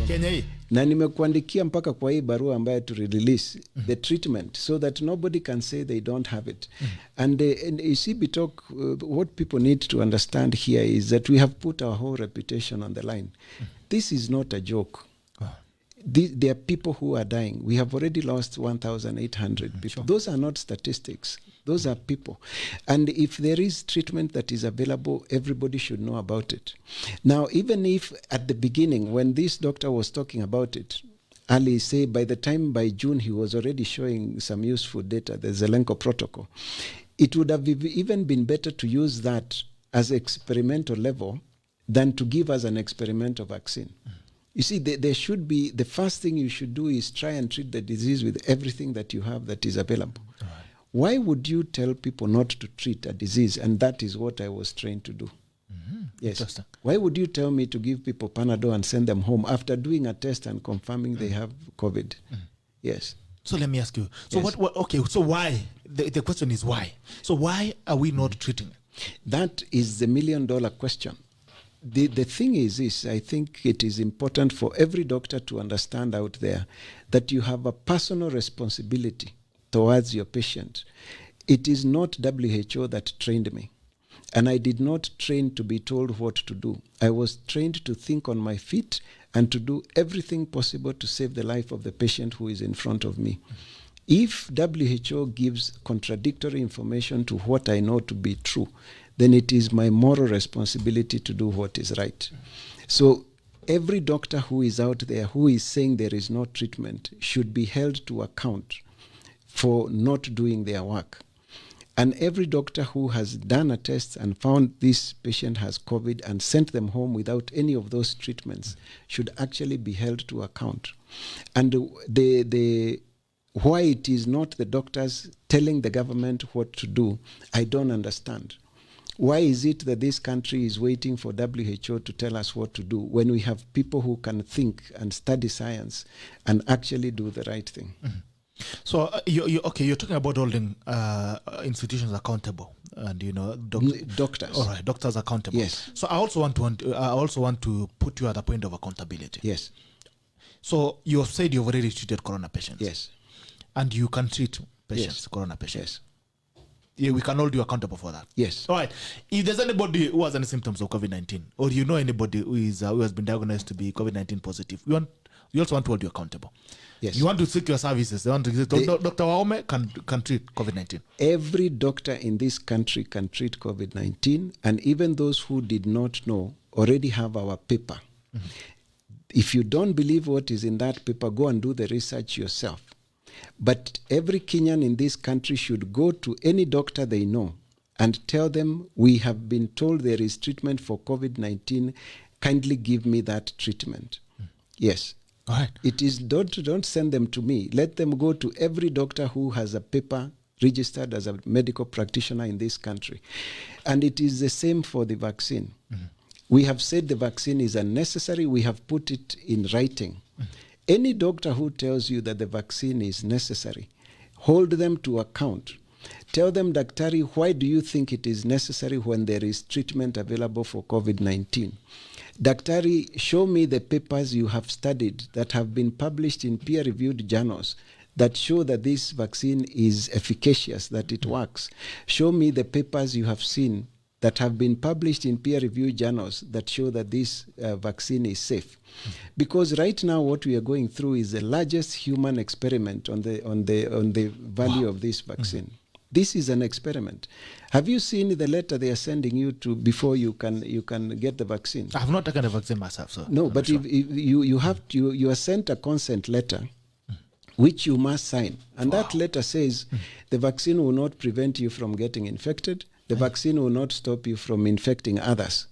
Kenya hii. Na nimekuandikia mpaka kwa hii barua ambayo to release the treatment so that nobody can say they don't have it. And you see, Bitok, what people need to understand here is that we have put our whole reputation on the line. This is not a joke. There are people who are dying. We have already lost 1,800 people. Sure. Those are not statistics. Those are people. And if there is treatment that is available, everybody should know about it. Now, even if at the beginning, when this doctor was talking about it, Ali say by June, he was already showing some useful data, the Zelenko protocol. It would have even been better to use that as experimental level than to give us an experimental vaccine. You see, there should be, the first thing you should do is try and treat the disease with everything that you have that is available. Right. Why would you tell people not to treat a disease? And that is what I was trained to do. Yes. Why would you tell me to give people Panadol and send them home after doing a test and confirming they have COVID? Yes. So let me ask you. So yes. Okay, so why? The question is why? So why are we not treating it? That is the $1 million question. The thing is this, I think it is important for every doctor to understand out there that you have a personal responsibility towards your patient. It is not WHO that trained me. And I did not train to be told what to do. I was trained to think on my feet and to do everything possible to save the life of the patient who is in front of me. If WHO gives contradictory information to what I know to be true, then it is my moral responsibility to do what is right. So every doctor who is out there who is saying there is no treatment should be held to account for not doing their work. And every doctor who has done a test and found this patient has COVID and sent them home without any of those treatments should actually be held to account. And why it is not the doctors telling the government what to do, I don't understand. Why is it that this country is waiting for WHO to tell us what to do when we have people who can think and study science and actually do the right thing? So you're talking about holding institutions accountable, and doctors. All right, doctors accountable. Yes. So I also want to put you at a point of accountability. Yes. So you have said you've already treated corona patients. Yes. And you can treat patients, yes. corona patients. Yes. Yeah, we can hold you accountable for that. Yes. All right. If there's anybody who has any symptoms of COVID-19, or you know anybody who has been diagnosed to be COVID-19 positive, we also want to hold you accountable. Yes. You want to seek your services. They want to Dr. WAHOME can treat COVID-19. Every doctor in this country can treat COVID-19, and even those who did not know already have our paper. If you don't believe what is in that paper, go and do the research yourself. But every Kenyan in this country should go to any doctor they know and tell them, we have been told there is treatment for COVID-19. Kindly give me that treatment. Yes. All right. It is, don't send them to me. Let them go to every doctor who has a paper registered as a medical practitioner in this country. And it is the same for the vaccine. We have said the vaccine is unnecessary. We have put it in writing. Any doctor who tells you that the vaccine is necessary, hold them to account. Tell them, Daktari, why do you think it is necessary when there is treatment available for COVID-19? Daktari, show me the papers you have studied that have been published in peer-reviewed journals that show that this vaccine is efficacious, that it works. Show me the papers you have seen that have been published in peer-reviewed journals that show that this vaccine is safe. Because right now what we are going through is the largest human experiment on the value of this vaccine. This is an experiment. Have you seen the letter they are sending you to before you can get the vaccine? I have not taken the vaccine myself, so no. But sure. if you are sent a consent letter, which you must sign, and that letter says the vaccine will not prevent you from getting infected. The vaccine will not stop you from infecting others.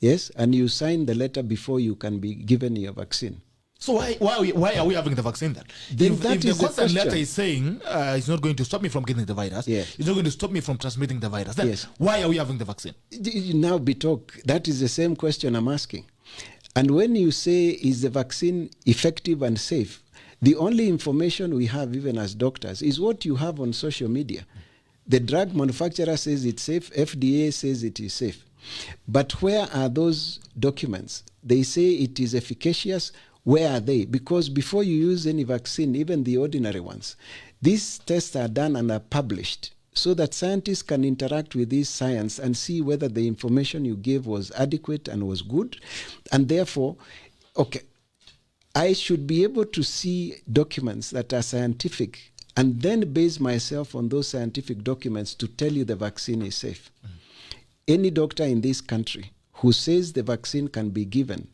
Yes, and you sign the letter before you can be given your vaccine. So why are we having the vaccine then? If the consent letter is saying it's not going to stop me from getting the virus, yes. It's not going to stop me from transmitting the virus, then yes. Why are we having the vaccine? Now, Bitok, that is the same question I'm asking. And when you say, is the vaccine effective and safe, the only information we have, even as doctors, is what you have on social media. The drug manufacturer says it's safe, FDA says it is safe. But where are those documents? They say it is efficacious. Where are they? Because before you use any vaccine, even the ordinary ones, these tests are done and are published so that scientists can interact with this science and see whether the information you gave was adequate and was good. And therefore, okay, I should be able to see documents that are scientific and then base myself on those scientific documents to tell you the vaccine is safe. Any doctor in this country who says the vaccine can be given,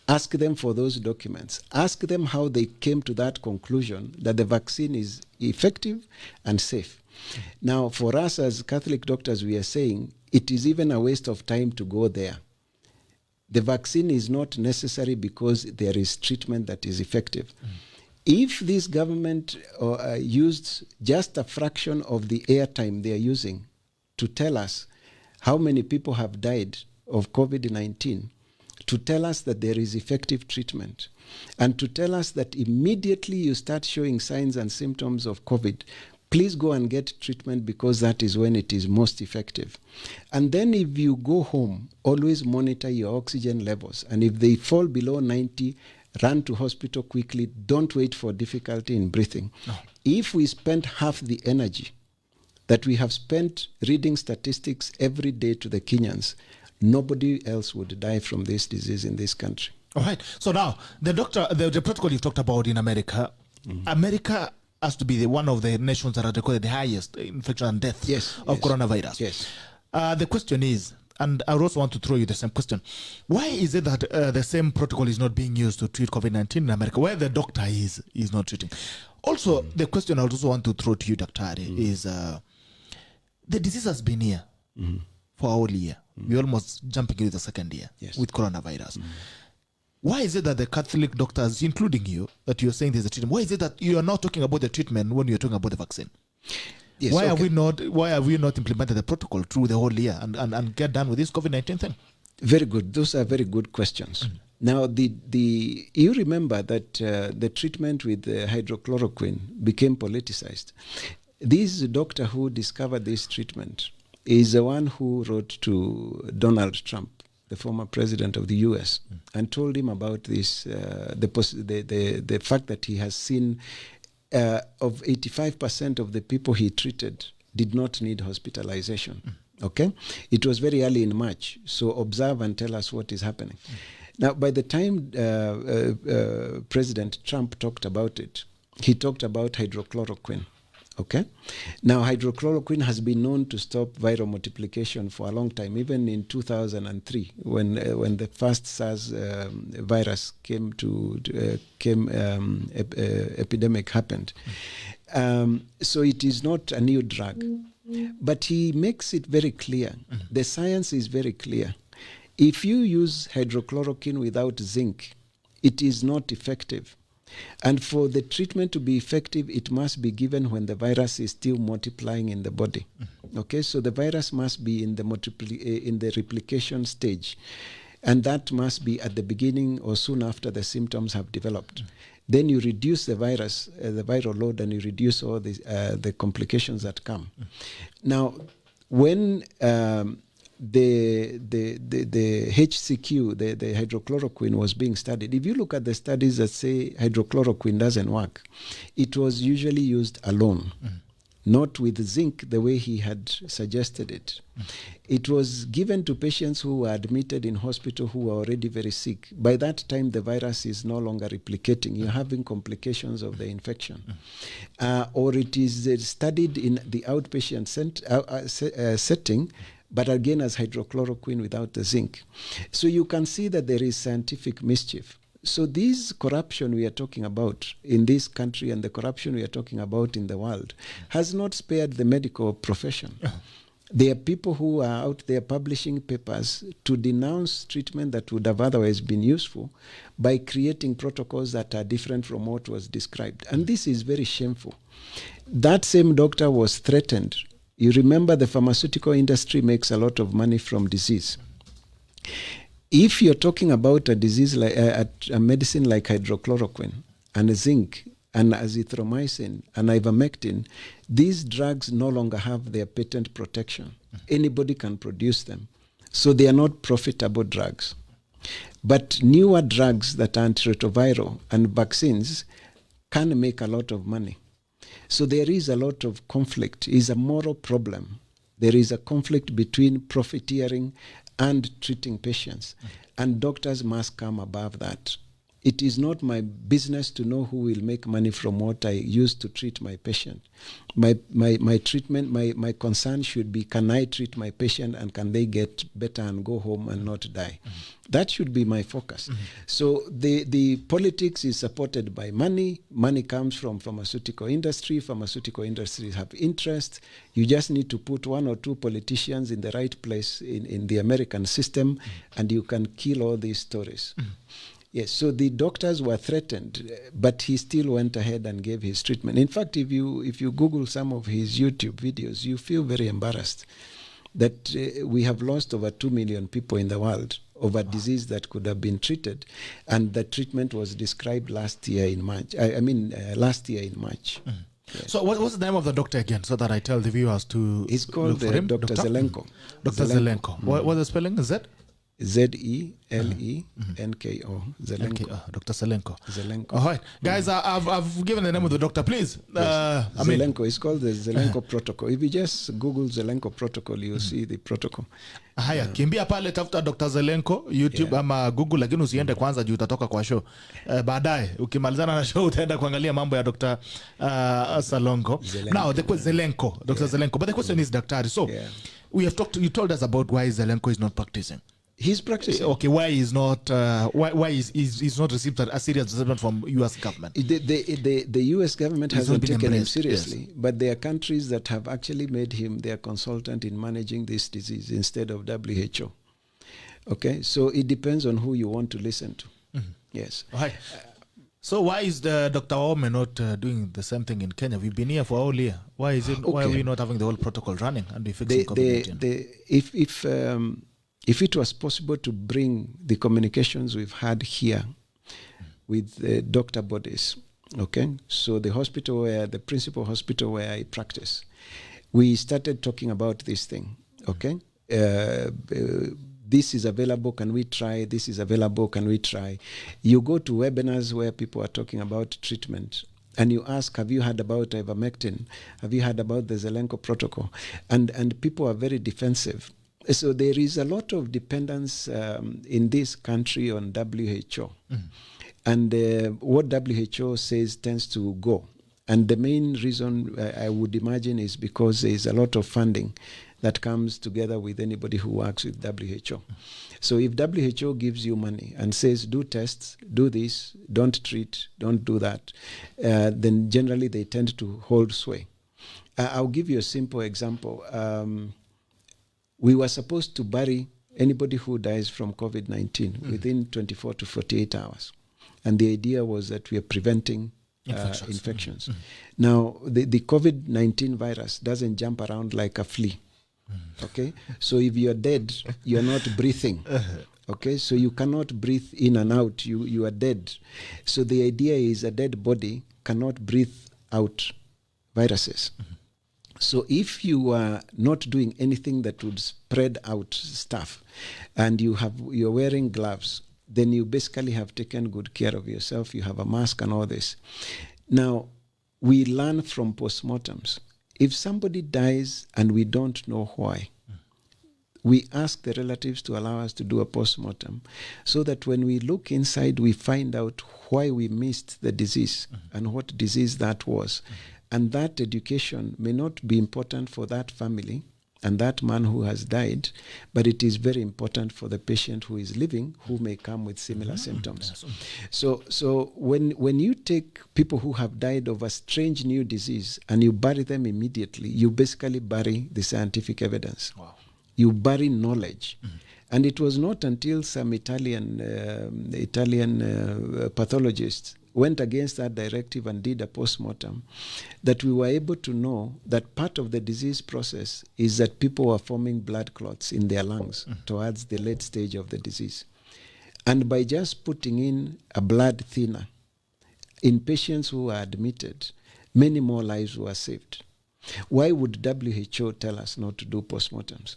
ask them for those documents. Ask them how they came to that conclusion that the vaccine is effective and safe. Now, for us as Catholic doctors, we are saying it is even a waste of time to go there. The vaccine is not necessary because there is treatment that is effective. If this government used just a fraction of the airtime they are using to tell us how many people have died of COVID-19, to tell us that there is effective treatment, and to tell us that immediately you start showing signs and symptoms of COVID, please go and get treatment because that is when it is most effective. And then if you go home, always monitor your oxygen levels. And if they fall below 90, run to hospital quickly. Don't wait for difficulty in breathing. No. If we spend half the energy that we have spent reading statistics every day to the Kenyans, nobody else would die from this disease in this country. All right. So now, the protocol you've talked about in America, America has to be one of the nations that have recorded the highest infection and deaths of coronavirus. Yes. The question is, and I also want to throw you the same question, why is it that the same protocol is not being used to treat COVID-19 in America, where the doctor is not treating? Also, the question I also want to throw to you, Dr. Ari, is the disease has been here for a whole year. We're almost jumping into the second year with coronavirus. Why is it that the Catholic doctors, including you, that you're saying there's a treatment? Why is it that you are not talking about the treatment when you're talking about the vaccine? Yes, why are we not implemented the protocol through the whole year and get done with this COVID-19 thing? Very good. Those are very good questions. Now, you remember that the treatment with hydrochloroquine became politicized. This doctor who discovered this treatment is the one who wrote to Donald Trump, the former president of the U.S., and told him about this, the fact that he has seen of 85% of the people he treated did not need hospitalization. Okay? It was very early in March, so observe and tell us what is happening. Now, by the time President Trump talked about it, he talked about hydrochloroquine. Okay. Now, hydrochloroquine has been known to stop viral multiplication for a long time, even in 2003, when the first SARS virus epidemic happened. So it is not a new drug, but he makes it very clear. The science is very clear. If you use hydrochloroquine without zinc, it is not effective. And for the treatment to be effective, it must be given when the virus is still multiplying in the body. Okay, so the virus must be in the replication stage, and that must be at the beginning or soon after the symptoms have developed. Then you reduce the virus, the viral load, and you reduce all the complications that come. Now, when the HCQ, the hydrochloroquine, was being studied, if you look at the studies that say hydrochloroquine doesn't work, it was usually used alone, not with zinc the way he had suggested it. It was given to patients who were admitted in hospital who were already very sick. By that time, the virus is no longer replicating. You're having complications of the infection. Or it is studied in the outpatient setting, but again as hydrochloroquine without the zinc. So you can see that there is scientific mischief. So this corruption we are talking about in this country and the corruption we are talking about in the world has not spared the medical profession. There are people who are out there publishing papers to denounce treatment that would have otherwise been useful by creating protocols that are different from what was described. And this is very shameful. That same doctor was threatened. You remember the pharmaceutical industry makes a lot of money from disease. If you're talking about a disease like a medicine like hydrochloroquine and zinc and azithromycin and ivermectin, these drugs no longer have their patent protection. Anybody can produce them. So they are not profitable drugs. But newer drugs that are antiretroviral and vaccines can make a lot of money. So there is a lot of conflict. It's a moral problem. There is a conflict between profiteering and treating patients. And doctors must come above that. It is not my business to know who will make money from what I use to treat my patient. My treatment, my concern should be, can I treat my patient and can they get better and go home and not die? That should be my focus. So the politics is supported by money. Money comes from pharmaceutical industry. Pharmaceutical industries have interest. You just need to put one or two politicians in the right place in the American system, and you can kill all these stories. Yes, so the doctors were threatened, but he still went ahead and gave his treatment. In fact, if you Google some of his YouTube videos, you feel very embarrassed that we have lost over 2 million people in the world of a disease that could have been treated, and the treatment was described last year in March. Last year in March. Yes. So what's the name of the doctor again, so that I tell the viewers to He's called Dr. Zelenko. Dr. Zelenko. What's the spelling? Z? Zelenko. Zelenko. Dr. Zelenko. Zelenko. All right. Guys, I've given the name of the doctor, please. Zelenko. It's called the Zelenko protocol. If you just Google Zelenko protocol, you'll see the protocol. Haya, kimbia pale tafuta Dr. Zelenko YouTube ama Google, lakini usiende kwanza juu utatoka kwa show. Baadaye ukimalizana na show utaenda kuangalia mambo ya Dr. Zelenko. Now Zelenko, Dr. Zelenko. But the question is, Daktari, so we have talked. You told us about why Zelenko is not practicing. He's practicing. Okay, why is not why is not received a serious assessment from U.S. government? The U.S. government hasn't taken him seriously, yes. But there are countries that have actually made him their consultant in managing this disease instead of WHO. Okay, so it depends on who you want to listen to. Yes. Right. So why is the Dr. WAHOME not doing the same thing in Kenya? We've been here for a whole year. Why is it? Why are we not having the whole protocol running and we fixing COVID-19? If it was possible to bring the communications we've had here with doctor bodies, okay, so the principal hospital where I practice, we started talking about this thing, okay. This is available, can we try? This is available, can we try? You go to webinars where people are talking about treatment, and you ask, have you heard about ivermectin? Have you heard about the Zelenko protocol? And people are very defensive. So there is a lot of dependence in this country on WHO. And what WHO says tends to go. And the main reason I would imagine is because there is a lot of funding that comes together with anybody who works with WHO. So if WHO gives you money and says, do tests, do this, don't treat, don't do that, then generally they tend to hold sway. I'll give you a simple example. We were supposed to bury anybody who dies from COVID-19 within 24 to 48 hours. And the idea was that we are preventing infections. Now, the COVID-19 virus doesn't jump around like a flea. Okay? So if you're dead, you're not breathing. Okay? So you cannot breathe in and out. You are dead. So the idea is a dead body cannot breathe out viruses. So if you are not doing anything that would spread out stuff, and you're wearing gloves, then you basically have taken good care of yourself. You have a mask and all this. Now, we learn from postmortems. If somebody dies and we don't know why, we ask the relatives to allow us to do a postmortem, so that when we look inside, we find out why we missed the disease and what disease that was. And that education may not be important for that family and that man who has died, but it is very important for the patient who is living, who may come with similar symptoms. So when you take people who have died of a strange new disease and you bury them immediately, you basically bury the scientific evidence. Wow. You bury knowledge. And it was not until some Italian pathologists went against that directive and did a postmortem that we were able to know that part of the disease process is that people were forming blood clots in their lungs towards the late stage of the disease. And by just putting in a blood thinner in patients who were admitted, many more lives were saved. Why would WHO tell us not to do postmortems?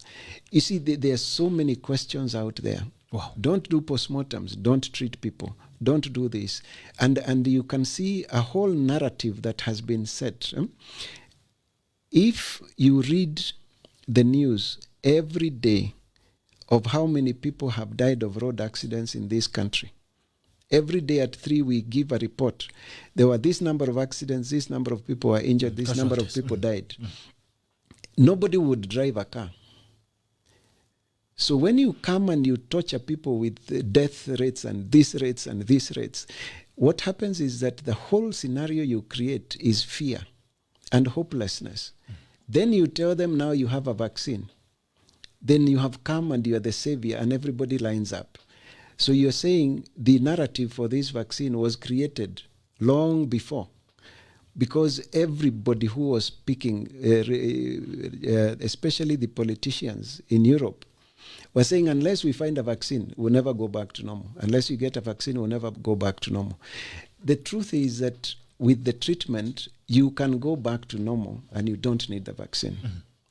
You see, there are so many questions out there. Wow. Don't do postmortems. Don't treat people. Don't do this. And you can see a whole narrative that has been set. If you read the news every day of how many people have died of road accidents in this country, every day at 3 we give a report. There were this number of accidents, this number of people were injured, this number of people died. Nobody would drive a car. So when you come and you torture people with death rates and these rates and these rates, what happens is that the whole scenario you create is fear and hopelessness. Then you tell them now you have a vaccine. Then you have come and you are the savior and everybody lines up. So you're saying the narrative for this vaccine was created long before, because everybody who was speaking, especially the politicians in Europe, were saying unless we find a vaccine, we'll never go back to normal. Unless you get a vaccine, we'll never go back to normal. The truth is that with the treatment, you can go back to normal and you don't need the vaccine.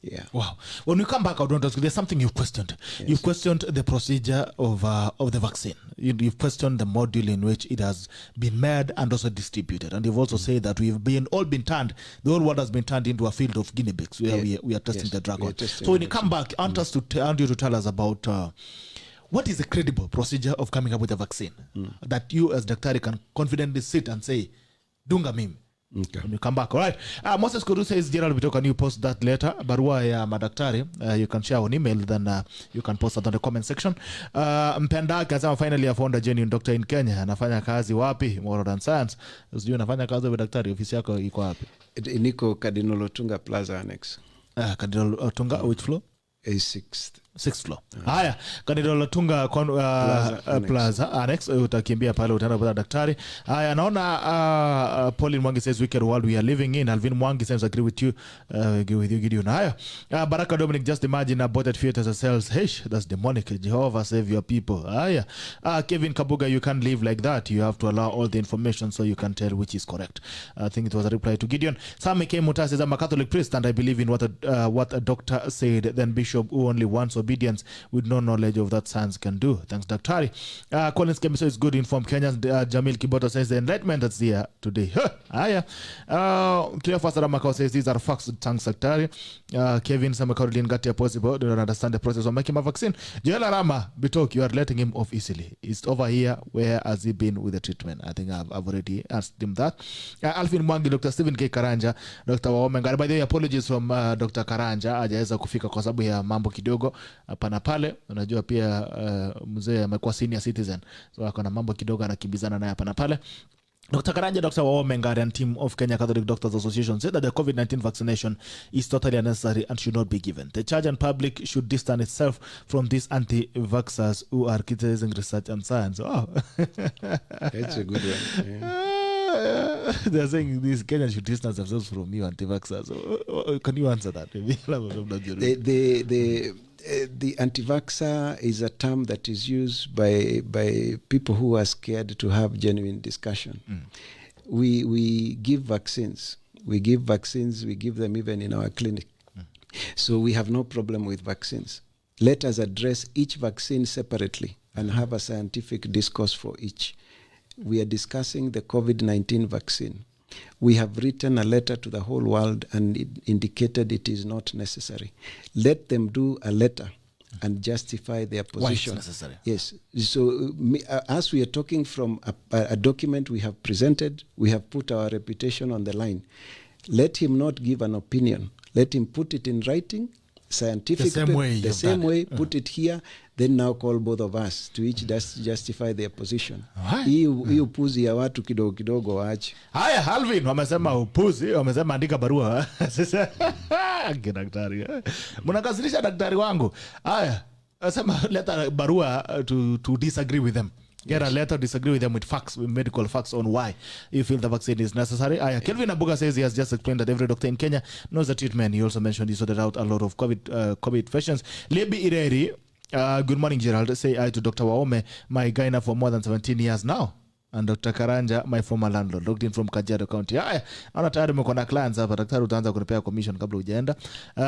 Yeah. Wow. When we come back, there's something you've questioned. Yes. You've questioned the procedure of the vaccine. You've questioned the module in which it has been made and also distributed. And you've also said that the whole world has been turned into a field of guinea pigs where we are testing the drug on. So when you come back, I want you to tell us about what is the credible procedure of coming up with a vaccine that you as Daktari can confidently sit and say, dunga mimi. Okay. When you come back, all right. Moses Kuru says, Gerald Bito, can you post that later? Barua ya madaktari, you can share on email, then you can post that on the comment section. Mpenda kasema finally I found a genuine doctor in Kenya. Anafanya kazi wapi? Moral and Science. Sijui anafanya kazi wa daktari, ofisi yako iko wapi? Niko Cardinal Otunga Plaza Annex. Cardinal Otunga, which floor? Sixth floor. Haya, Cardinal Otunga Plaza Annex. Utakimbia pale utaenda kwa daktari. Haya, naona Pauline Mwangi says wicked world we are living in. Alvin Mwangi says agree with you Gideon. Haya, Baraka Dominic, just imagine aborted fetus cells. Hey, that's demonic. Jehovah save your people. Haya, Kevin Kabuga, you can't live like that. You have to allow all the information so you can tell which is correct. I think it was a reply to Gideon. Sam K. Muta says I'm a Catholic priest and I believe in what a doctor said. Then Bishop who only wants obedience with no knowledge of that science can do. Thanks, Daktari. Collins Kemiso is good informed Kenyans. Jamil Kibota says the enlightenment that's here today. Aya. Cleophas Ramakao says these are facts. Thanks, Daktari. Kevin Samakarudin Gatia possible. Do not understand the process of making a vaccine. Joel Rama Bitok, you are letting him off easily. It's over here. Where has he been with the treatment? I think I've already asked him that. Alvin Mwangi, Dr. Stephen K. Karanja, Dr. WAHOME NGARE. By the way, apologies from Dr. Karanja. Hajaweza kufika kwa sababu ya mambo kidogo hapa na pale. Unajua pia mzee amekuwa senior citizen, so akona mambo kidogo anakimbizana naye hapa na pale. Dr. Karanja, Dr. WAHOME NGARE and team of Kenya Catholic Doctors Association said that the COVID-19 vaccination is totally unnecessary and should not be given. The church and public should distance itself from these anti-vaxxers who are criticizing research and science. Oh. That's a good one. Yeah. They're saying these Kenyans should distance themselves from you anti-vaxxers. Can you answer that? The anti-vaxxer is a term that is used by people who are scared to have genuine discussion. We give vaccines. We give them even in our clinic. So we have no problem with vaccines. Let us address each vaccine separately and have a scientific discourse for each. We are discussing the COVID-19 vaccine. We have written a letter to the whole world and it indicated it is not necessary. Let them do a letter and justify their position. Why it's necessary? Yes. So as we are talking from a document we have presented, we have put our reputation on the line. Let him not give an opinion. Let him put it in writing, scientific. The same way, put it here, then now call both of us to each justify their position. Hii upuzi ya watu kidogo kidogo waache. Haya, Alvin wamesema upuzi, wamesema andika barua. Sasa daktari. Mnakasirisha daktari wangu. Haya, asema leta barua to disagree with them. Get a letter, disagree with them with facts, with medical facts on why you feel the vaccine is necessary. Kelvin Abuga says he has just explained that every doctor in Kenya knows the treatment. He also mentioned he sorted out a lot of COVID patients. Lebi Ireri, good morning, Gerald. Say hi to Dr. WAHOME, my gyna for more than 17 years now. and Dr. Karanja, my former landlord, logged in from Kajiado County. Haya, naona tayari mko na clients hapa. Daktari utaanza kunipea commission kabla hujaenda.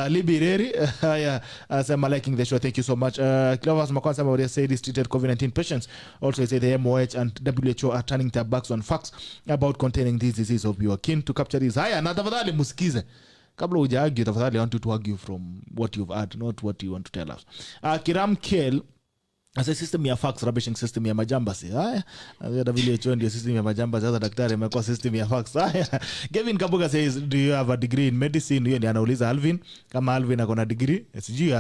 Libireri, haya, asema liking the show. Thank you so much. Clovers Makwanza already said these treated COVID-19 patients. Also, say the MOH and WHO are turning their backs on facts about containing this disease of your kin to capture this. Haya, na tafadhali musikize. Kabla huja argue, tafadhali I want you to argue from what you've heard, not what you want to tell us. Kiram Kel, as a system ya fax rubbishing system ya majambasi. Haya, WHO ndio system ya majambasi. Sasa daktari amekuwa system ya fax. Haya, Kevin Kabuga says, do you have a degree in medicine? Hiyo ndio anauliza Alvin kama Alvin akona degree.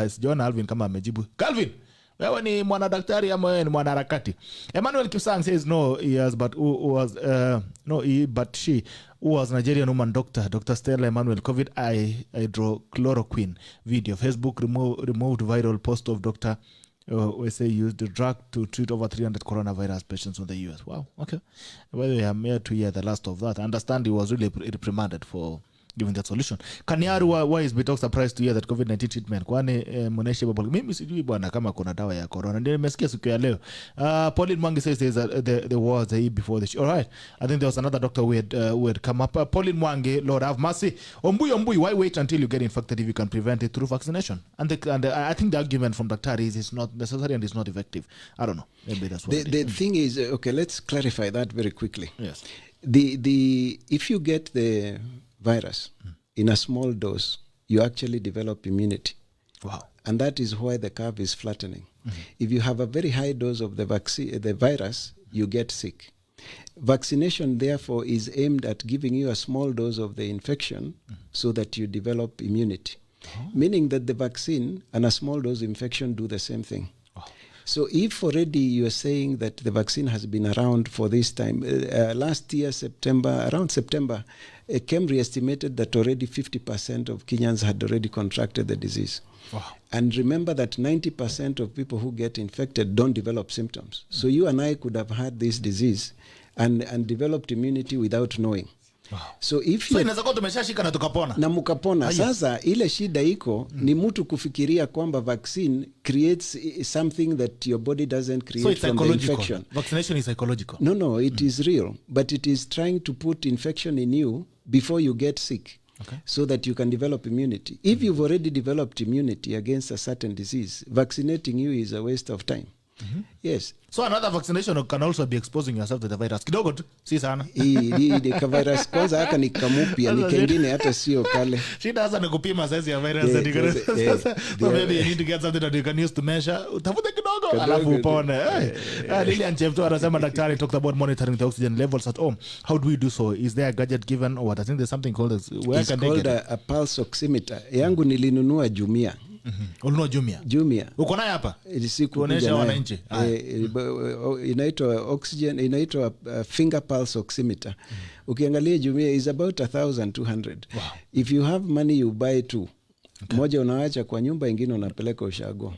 Sijaona Alvin kama amejibu. Calvin, wewe ni mwana daktari ama wewe ni mwana harakati? Emmanuel Kipsang says no, he has, but who was but she who was Nigerian woman doctor, Dr. Stella Emmanuel, COVID hydrochloroquine video. Facebook removed viral post of Dr. USA used the drug to treat over 300 coronavirus patients in the US. Wow, okay. Well, we are here to hear the last of that. I understand he was really reprimanded for giving that solution. Kanyaru, why is Bitok surprised to hear that COVID-19 treatment? Kwani mwoneshe babo. Mimi sijui bwana kama kuna dawa ya corona. Ndio nimesikia siku ya leo. Pauline Mwangi says there was a before the show. All right. I think there was another doctor who had come up. Pauline Mwangi, Lord have mercy. Ombui, why wait until you get infected if you can prevent it through vaccination? And I think the argument from Dr. is it's not necessary and it's not effective. I don't know. Maybe that's what the thing is, okay, let's clarify that very quickly. Yes. If you get the virus in a small dose, you actually develop immunity. Wow. And that is why the curve is flattening. If you have a very high dose of the virus, you get sick. Vaccination, therefore, is aimed at giving you a small dose of the infection so that you develop immunity. Meaning that the vaccine and a small dose infection do the same thing. So if already you are saying that the vaccine has been around for this time, last year, around September, Kemri estimated that already 50% of Kenyans had already contracted the disease. Wow. And remember that 90% of people who get infected don't develop symptoms. So you and I could have had this disease and developed immunity without knowing. Wow. So if you inaweza kuwa tumeshashika na tukapona. Na mukapona. Sasa ile shida iko ni mtu kufikiria kwamba vaccine creates something that your body doesn't create from the infection. Vaccination is psychological. No, it is real, but it is trying to put infection in you before you get sick. Okay. So that you can develop immunity. If you've already developed immunity against a certain disease, vaccinating you is a waste of time. Yes. So another vaccination can also be exposing yourself to the virus. Kidogo tu, si sana. Hii virus kwanza haka ni kamupia, ni kengine hata sio kale. Shida hasa ni kupima size ya virus. So maybe you need to get something that you can use to measure. Utafute kidogo, alafu upone. Lilian Chepto anasema daktari talked about monitoring the oxygen levels at home. How do we do so? Is there a gadget given or what? I think there's something called it's called a pulse oximeter. Yangu nilinunua Jumia. Ulunua Jumia. Uko naye hapa? Kuonesha wananchi. Inaitwa oxygen, inaitwa finger pulse oximeter. Ukiangalia Jumia is about 1,200. Wow. If you have money you buy two. Okay. Moja unaacha kwa nyumba, ingine unapeleka ushago.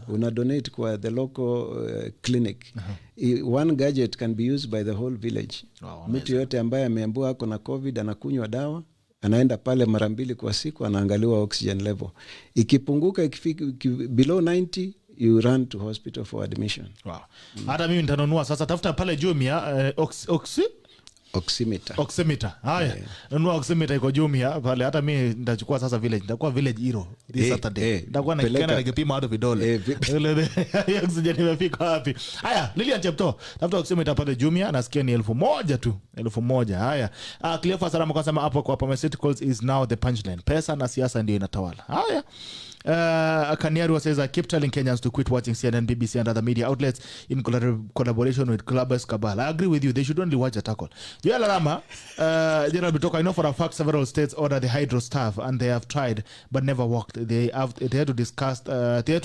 Una donate kwa the local clinic. One gadget can be used by the whole village. Wow, mtu yote ambaye ameambiwa ako na COVID anakunywa dawa, anaenda pale mara 2 kwa siku, anaangaliwa oxygen level. Ikipunguka, ikifika below 90, you run to hospital for admission. Wow. Hata mimi nitanunua sasa, tafuta pale Jumia oximeter. Haya. Nunua oximeter iko Jumia pale. Hata mimi nitachukua sasa village. Nitakuwa village hero this Saturday. Nitakuwa na kena nikipima hadi vidole. Oxygen imefika wapi? Haya, Lilian Chepto. Tafuta oximeter pale Jumia, nasikia ni 1,000 tu. 1,000. Haya. Cleophas Aramo kasema hapo kwa pharmaceuticals is now the punchline. Pesa na siasa ndio inatawala. Haya. Kanyaru says, I keep telling Kenyans to quit watching CNN, BBC and other media outlets in collaboration with Clubbers Cabal. I agree with you. They should only watch a tackle. Joel Rama, General Bitoka, I know for a fact several states order the hydro staff and they have tried but never worked. They had to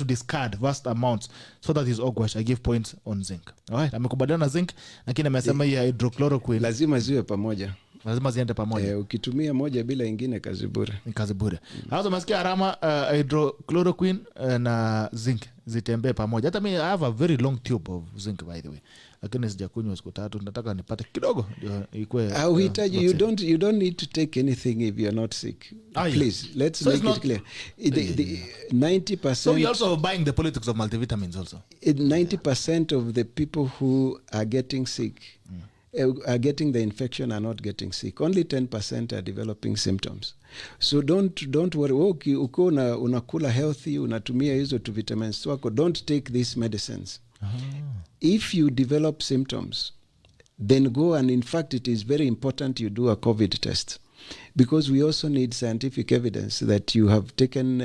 discard vast amounts. So that is Ogwash. I give points on zinc. Alright, amekubaliana zinc, lakini amesema hii hydrochloroquine lazima ziwe pamoja. lazima ziende pamoja. Ukitumia moja bila ingine kazi bure. Ni kazi bure. Hazo masikia arama hydrochloroquine na zinc zitembee pamoja. Hata mimi I have a very long tube of zinc by the way. Lakini sijakunywa siku 3, nataka nipate kidogo ndio ikue. Uhitaji, you don't need to take anything if you're not sick. Please, let's so make it clear. The 90%. So you're also buying the politics of multivitamins also. 90% of the people who are getting sick are getting the infection are not getting sick. Only 10% are developing symptoms. So don't worry. Uko unakula healthy, unatumia hizo tu vitamins wako, don't take these medicines. If you develop symptoms, then go, and in fact it is very important you do a COVID test, because we also need scientific evidence that you have taken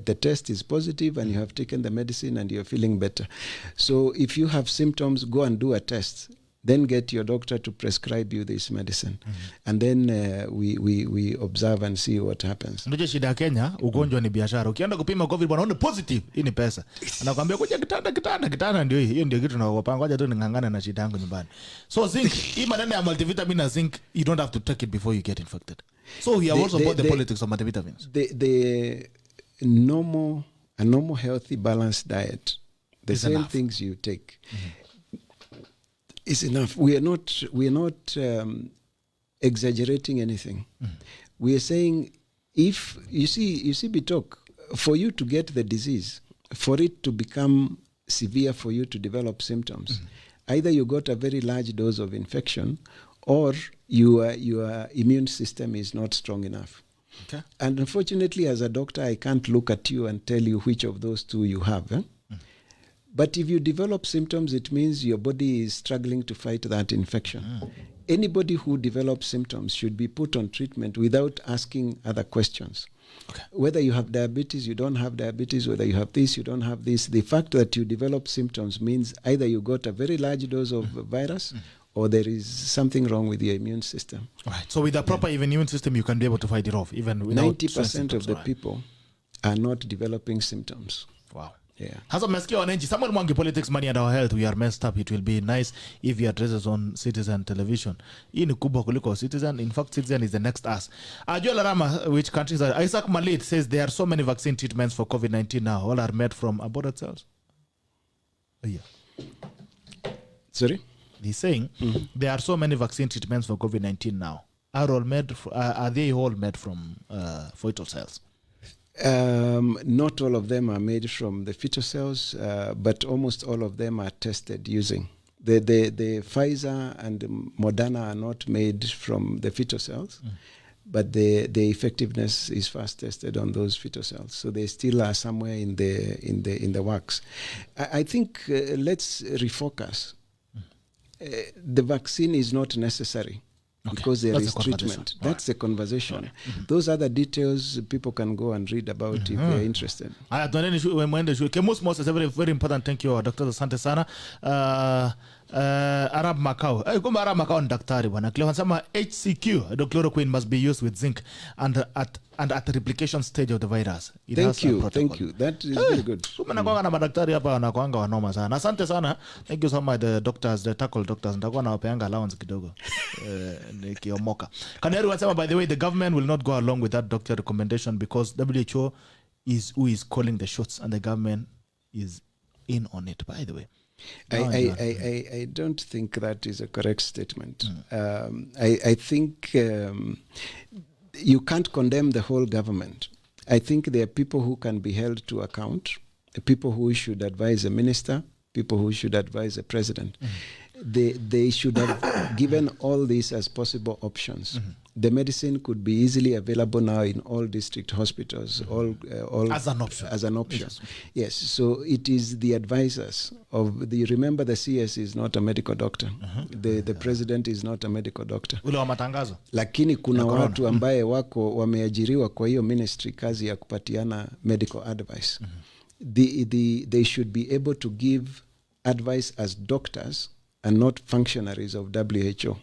the test is positive and you have taken the medicine and you're feeling better. So if you have symptoms, go and do a test. Then get your doctor to prescribe you this medicine. And then we observe and see what happens. Ndio shida ya Kenya, ugonjwa ni biashara. Ukienda kupima COVID bwana unaona positive, hii ni pesa. Anakuambia kuja kitanda ndio hiyo ndio kitu tunawapa. Ngoja tu ningangane na shida yangu nyumbani. So zinc, hii maneno ya multivitamin na zinc, you don't have to take it before you get infected. So we are also about the politics of multivitamins. The a normal healthy balanced diet, the same enough. things you take. Is enough. We are not exaggerating anything. We are saying, if you see Bitok, for you to get the disease, for it to become severe, for you to develop symptoms, either you got a very large dose of infection, or your immune system is not strong enough. Okay. And unfortunately, as a doctor, I can't look at you and tell you which of those two you have. But if you develop symptoms, it means your body is struggling to fight that infection. Anybody who develops symptoms should be put on treatment without asking other questions. Okay. Whether you have diabetes, you don't have diabetes, whether you have this, you don't have this. The fact that you develop symptoms means either you got a very large dose of virus or there is something wrong with your immune system. Right. So with a proper immune system, you can be able to fight it off, even without 90% of the people are not developing symptoms. Wow. Yeah. Hasa mmesikia wananchi, Samuel Mwangi, politics, money and our health, we are messed up. It will be nice if he addresses on Citizen television. Hii ni kubwa kuliko Citizen. In fact, Citizen is the next us. Joel Arama, which countries are? Isaac Malit says there are so many vaccine treatments for COVID-19 now. All are made from aborted cells. Yeah. Sorry? He's saying there are so many vaccine treatments for COVID-19 now. Are they all made from fetal cells? Not all of them are made from the fetal cells, but almost all of them are tested using. The Pfizer and Moderna are not made from the fetal cells, but the effectiveness is first tested on those fetal cells. So they still are somewhere in the works. I think let's refocus. The vaccine is not necessary. Okay. Because there is treatment. That's the conversation. Those other details people can go and read about if they're interested. Kemus Moses is very, very important. Thank you, Dr. Asante sana. Arab Macau. Kumbe Arab Macau ni daktari bwana. Wanasema HCQ, hydrochloroquine, must be used with zinc and at the replication stage of the virus. Thank you. That is very good. Kumbe nakuanga na madaktari hapa wanakuanga wanoma sana. Asante sana. Thank you so much, the doctors, the tackle doctors. Nitakuwa nawapeanga allowance kidogo. Nikiomoka. Kaneru wanasema, by the way, the government will not go along with that doctor recommendation because WHO is who is calling the shots and the government is in on it, by the way. I don't think that is a correct statement. I think you can't condemn the whole government. I think there are people who can be held to account, people who should advise a minister, people who should advise a president. They should have given all these as possible options. The medicine could be easily available now in all district hospitals, all as an option. As an option. Yes. So it is the advisors of the. Remember, the CS is not a medical doctor. The president is not a medical doctor. Ule wa matangazo. Lakini kuna watu ambaye wako wameajiriwa kwa hiyo ministry kazi ya kupatiana medical advice. They should be able to give advice as doctors and not functionaries of WHO.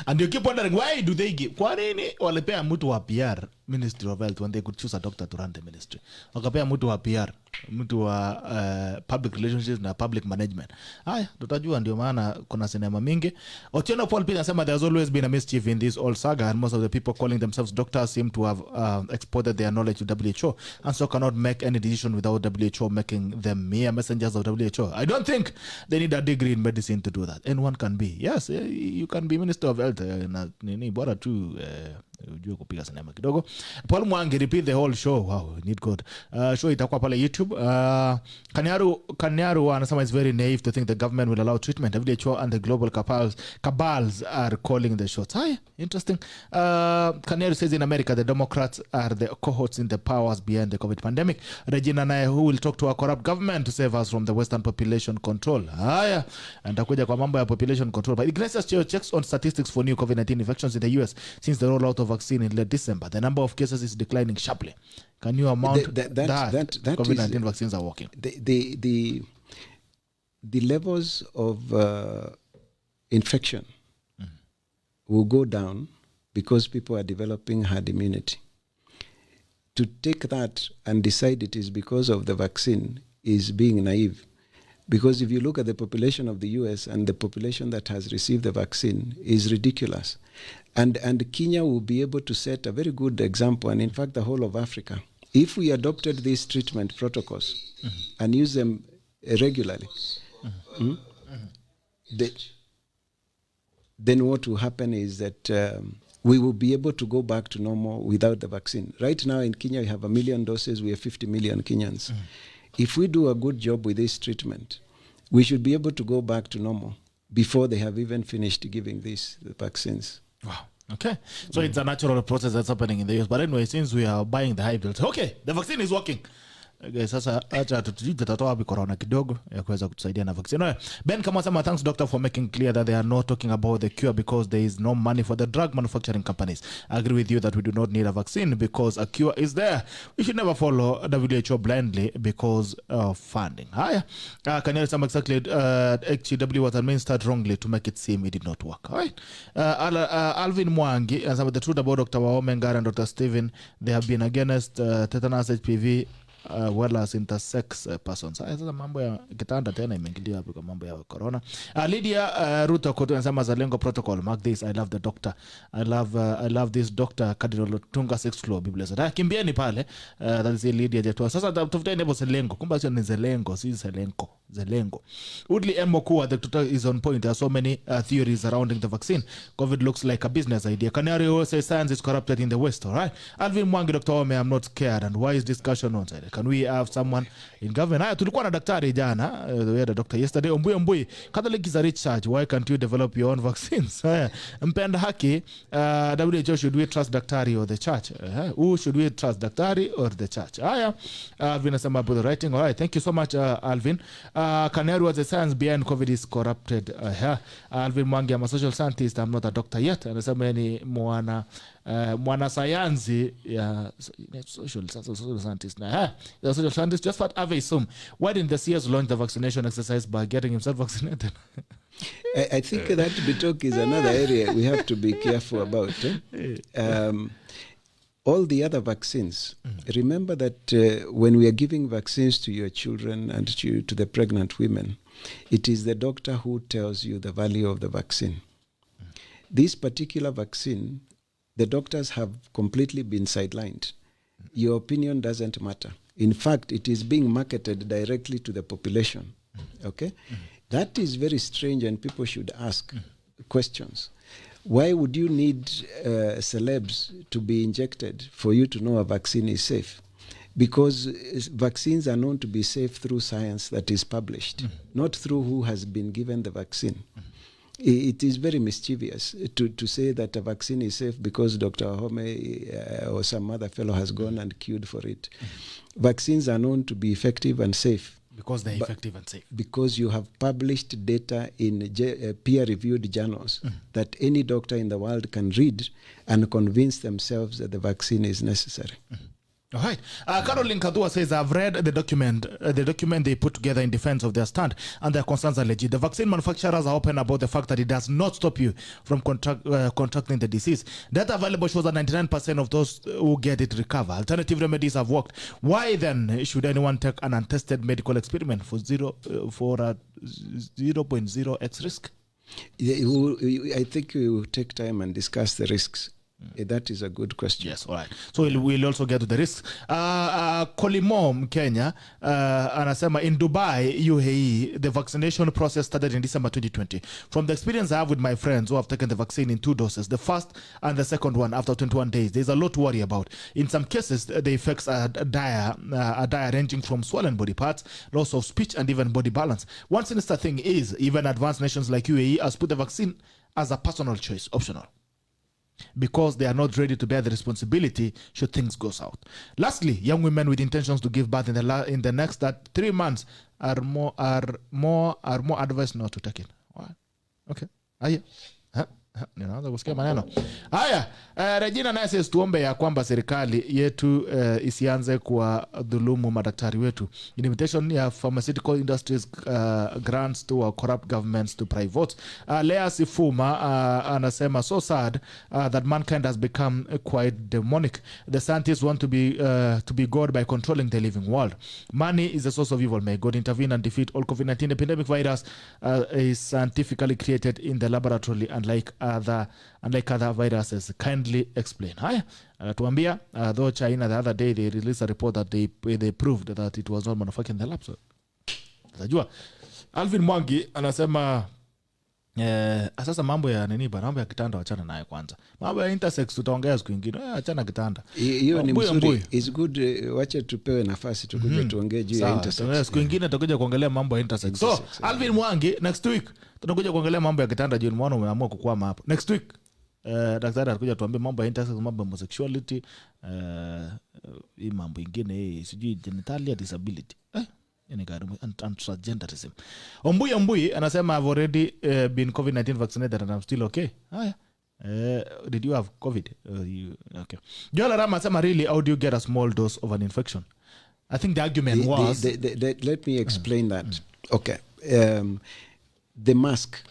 And you keep wondering, why do they give? Kwa nini walipea mtu wa PR Ministry of Health when they could choose a doctor to run the ministry? Wakapea mtu wa PR, mtu wa public relationships na public management. Haya, tutajua, ndio maana kuna sinema mingi. Otieno Paul pia anasema there's always been a mischief in this old saga, and most of the people calling themselves doctors seem to have exported their knowledge to WHO and so cannot make any decision without WHO making them mere messengers of WHO. I don't think they need a degree in medicine to do that. Anyone can be. Yes, you can be Minister of Health. Nini bora tu ujue kupiga sinema kidogo. Paul Mwangi, repeat the whole show. Wow, need God. Show itakuwa pale YouTube. Kanyaru anasema it's very naive to think the government will allow treatment. WHO and the global cabals are calling the shots. Hi, interesting. Kanyaru says in America the Democrats are the cohorts in the powers behind the COVID pandemic. Regina Nae, who will talk to a corrupt government to save us from the Western population control. Haya, antakuja kwa mambo ya population control. But Iglesias checks on statistics for new COVID-19 infections in the US since the rollout of vaccine in late December. The number of cases is declining sharply. Can you amount that COVID-19 vaccines are working? The levels of infection will go down because people are developing herd immunity. To take that and decide it is because of the vaccine is being naive. Because if you look at the population of the US and the population that has received the vaccine is ridiculous. And Kenya will be able to set a very good example, and in fact the whole of Africa. If we adopted these treatment protocols and use them regularly, then what will happen is that we will be able to go back to normal without the vaccine. Right now in Kenya, we have 1 million doses, we have 50 million Kenyans. If we do a good job with this treatment, we should be able to go back to normal before they have even finished giving the vaccines. Wow. Okay. So it's a natural process that's happening in the US. But anyway, since we are buying the hype, okay, the vaccine is working. Okay, sasa acha tutatoa wapi corona kidogo ya kuweza kutusaidia na vaccine. Ben kama sema, thanks doctor for making clear that they are not talking about the cure because there is no money for the drug manufacturing companies. I agree with you that we do not need a vaccine because a cure is there. We should never follow WHO blindly because of funding. Haya, can you some exactly HW was administered wrongly to make it seem it did not work. All right. Alvin Mwangi and some of the truth about Dr. WAHOME NGARE and Dr. Stephen, they have been against tetanus, HPV, well as intersex persons. Sasa mambo ya kitanda tena imeingilia hapo kwa mambo ya corona. Lydia Ruto anasema Zalengo protocol, mark this, I love the doctor, I love this doctor Cardinal Tunga 6th floor Biblia. Sasa kimbieni pale, that is Lydia Jetua. Sasa tafuteni nebo Zelengo, kumbe sio ni Zelengo, si Zelengo. Woodley Mokua, the doctor is on point. There are so many theories surrounding the vaccine. COVID looks like a business idea. Canary says science is corrupted in the West, all right? Alvin Mwangi, Dr. Ome, I'm not scared. And why is discussion on side? Can we have someone in government? Haya, tulikuwa na daktari jana. We had a doctor yesterday. Mbui. Catholic is a rich church. Why can't you develop your own vaccines? Mpenda haki, WHO, should we trust daktari or the church? Who should we trust, daktari or the church? Haya, Alvin asema about the writing. All right, thank you so much, Alvin. Canary was the science behind COVID is corrupted. Alvin Mwangi, I'm a social scientist. I'm not a doctor yet. Anasema ni mwana sayansi ya social scientist. The social scientist just what Ave assume. Why didn't the CS launch the vaccination exercise by getting himself vaccinated? I think that talk is another area we have to be careful about. All the other vaccines, remember that when we are giving vaccines to your children and to the pregnant women, it is the doctor who tells you the value of the vaccine. This particular vaccine, the doctors have completely been sidelined. Your opinion doesn't matter. In fact, it is being marketed directly to the population. Okay? That is very strange, and people should ask questions. Why would you need celebs to be injected for you to know a vaccine is safe? Because vaccines are known to be safe through science that is published, not through who has been given the vaccine. It is very mischievous to say that a vaccine is safe because Dr. WAHOME or some other fellow has gone and queued for it. Vaccines are known to be effective and safe. Because they're effective and safe. Because you have published data in peer-reviewed journals that any doctor in the world can read and convince themselves that the vaccine is necessary. All right. Caroline Kadua says, I've read the document they put together in defense of their stand, and their concerns are legit. The vaccine manufacturers are open about the fact that it does not stop you from contracting the disease. Data available shows that 99% of those who get it recover. Alternative remedies have worked. Why then should anyone take an untested medical experiment for 0.0x risk? I think we will take time and discuss the risks. That is a good question. Yes, all right. So we'll also get to the risks. Kolimom, Kenya, anasema in Dubai, UAE, the vaccination process started in December 2020. From the experience I have with my friends who have taken the vaccine in 2 doses, the first and the second one after 21 days, there's a lot to worry about. In some cases, the effects are dire ranging from swollen body parts, loss of speech, and even body balance. One sinister thing is, even advanced nations like UAE has put the vaccine as a personal choice, optional, because they are not ready to bear the responsibility should things go south. Lastly, young women with intentions to give birth in the next 3 months are more advised not to take it. What? Okay. Ninaanza kusikia maneno haya. Regina naye says tuombe ya kwamba serikali yetu isianze kwa dhulumu madaktari wetu. Invitation ya pharmaceutical industries grants to our corrupt governments to private. Lea Sifuma anasema so sad that mankind has become quite demonic. The scientists want to be God by controlling the living world. Money is the source of evil. May God intervene and defeat all COVID-19 epidemic virus is scientifically created in the laboratory unlike other viruses. Kindly explain. Haya, tuambia though China the other day they released a report that they proved that it was not manufactured in the lab. So tajua Alvin Mwangi anasema sasa mambo ya nini bana, mambo ya kitanda wachana naye kwanza. Mambo ya intersex tutaongea siku nyingine. Achana kitanda. Hiyo ni mzuri. Is good. Wacha tupewe nafasi tukuje tuongee juu ya intersex. Siku nyingine tutakuja kuongelea mambo ya intersex. So Alvin Mwangi, next week tutakuja kuongelea mambo ya kitanda juu mwana umeamua kukwama hapo. Next week daktari atakuja tuambie mambo ya intersex, mambo ya homosexuality, hii mambo ingine sijui genitalia disability. And transgenderism. Ombui anasema I've already been COVID-19 vaccinated and I'm still okay. Did you have COVID? Okay. Joel Rama anasema really, how do you get a small dose of an infection? I think the argument was... let me explain that. Okay. The mask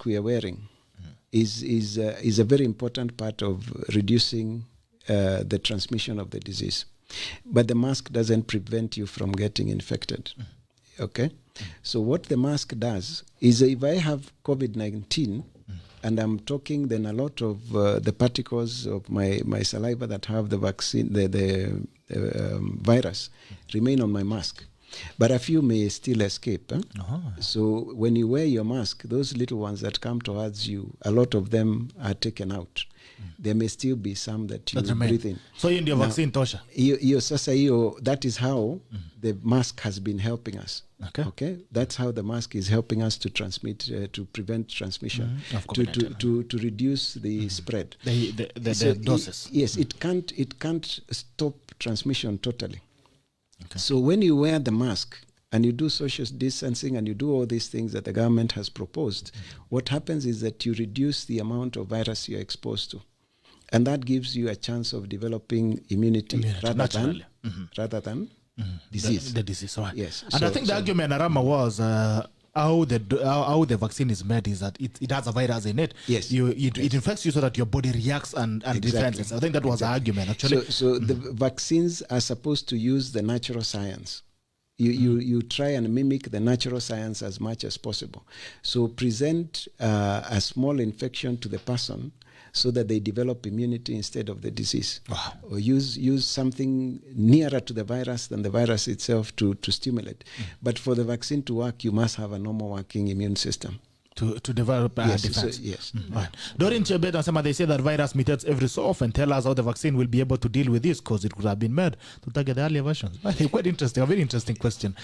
we are wearing is a very important part of reducing the transmission of the disease. But the mask doesn't prevent you from getting infected. Okay? So what the mask does is if I have COVID-19 and I'm talking, then a lot of the particles of my saliva that have the vaccine, the virus, remain on my mask. But a few may still escape. So when you wear your mask, those little ones that come towards you, a lot of them are taken out. There may still be some that you breathe in. So in your vaccine tosha. That is how the mask has been helping us. Okay? That's how the mask is helping us to transmit, to prevent transmission, to reduce the spread. The doses. Yes, it can't stop transmission totally. Okay. So when you wear the mask and you do social distancing and you do all these things that the government has proposed, what happens is that you reduce the amount of virus you're exposed to. And that gives you a chance of developing immunity rather than disease. The disease, right. Yes. And I think the argument Arama was how the vaccine is made is that it has a virus in it. Yes. It infects you so that your body reacts and defends. I think that was the argument actually. So the vaccines are supposed to use the natural science. You try and mimic the natural science as much as possible. So present a small infection to the person so that they develop immunity instead of the disease. Wow. Or use something nearer to the virus than the virus itself to stimulate. But for the vaccine to work, you must have a normal working immune system. To develop defense. Yes. Right. Doreen Chebet and some they say that virus mutates every so often. Tell us how the vaccine will be able to deal with this, because it could have been made to target the earlier versions. Quite interesting, a very interesting question.